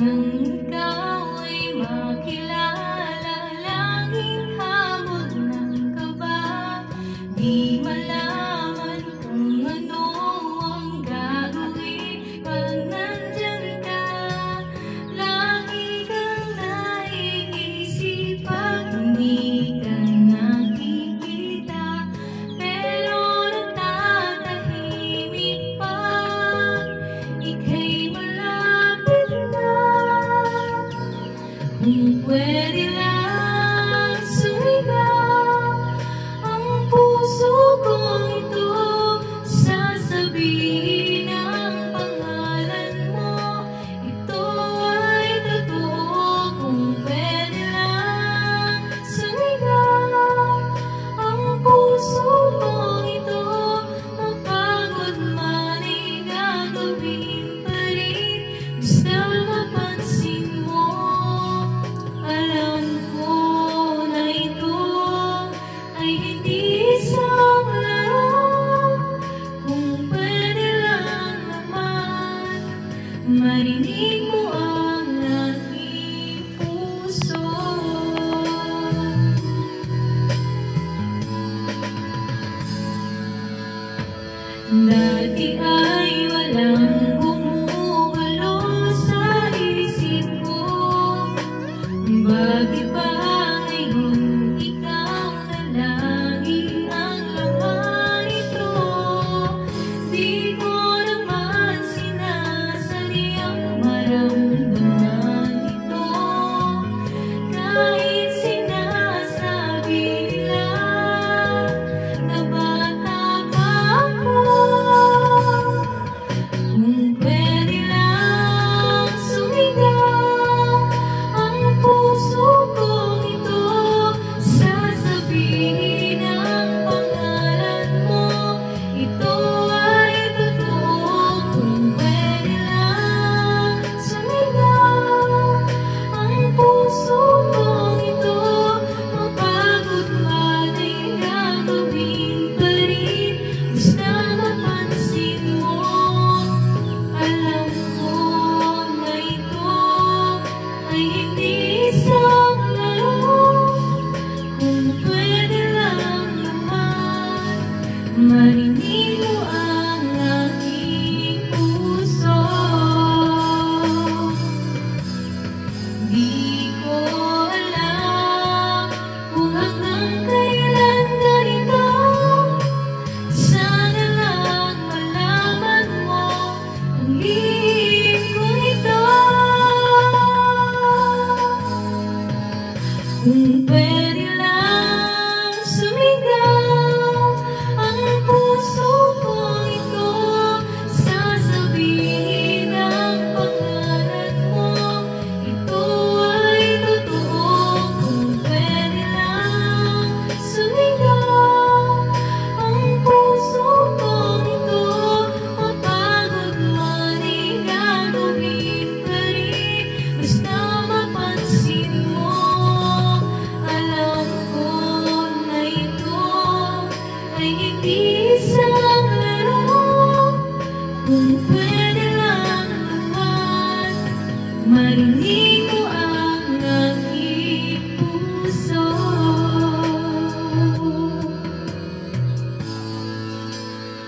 nang ikaw ay makilala, laging hamon ng kaba, di malaman kung ano ang gagawin pag nandyan ka. Lagi kang naiisip pag hindi ka nakikita, pero natatahimik pag ika'y malapit na. Kung pwede lang sumigaw ang puso kong ito, sasabihin ang pangalan mo, ito ay totoo. Kung pwede lang sumigaw ang puso kong ito, mapagod man ay gagawin pa rin, basta mapansin mo. Alam ko na ito ay hindi isang laro. Kung pwede lang naman marinig mo ang aking puso. Dati ay walang gumugulo sa isip ko, bakit ba ngayon ikaw na lagi ang laman ito? Di ko naman sinasadyang maramdaman ito, kahit sinasabi nila na bata pa ako. Kung pwede lang sumigaw ang puso kong ito, sasabihin ang pangalan mo, ito ay totoo. Kung pwede lang sumigaw ang puso kong ito, mapagod man ay gagawin pa rin, basta mapansin mo. Alam ko na ito ay hindi isang laro. Kung pwede lang naman marinig mo ang aking puso. Di ko alam kung hanggang kailan ganito, sana lang malaman mo ang lihim ko ito. Kung pwede lang sumigaw ang puso kong ito, sasabihin ang pangalan mo, ito ay totoo. Kung pwede lang sumigaw ang puso kong ito, mapagod man ay gagawin pa rin, basta mapansin mo. Alam ko na ito ay hindi isang laro. Kung pwede lang naman marinig mo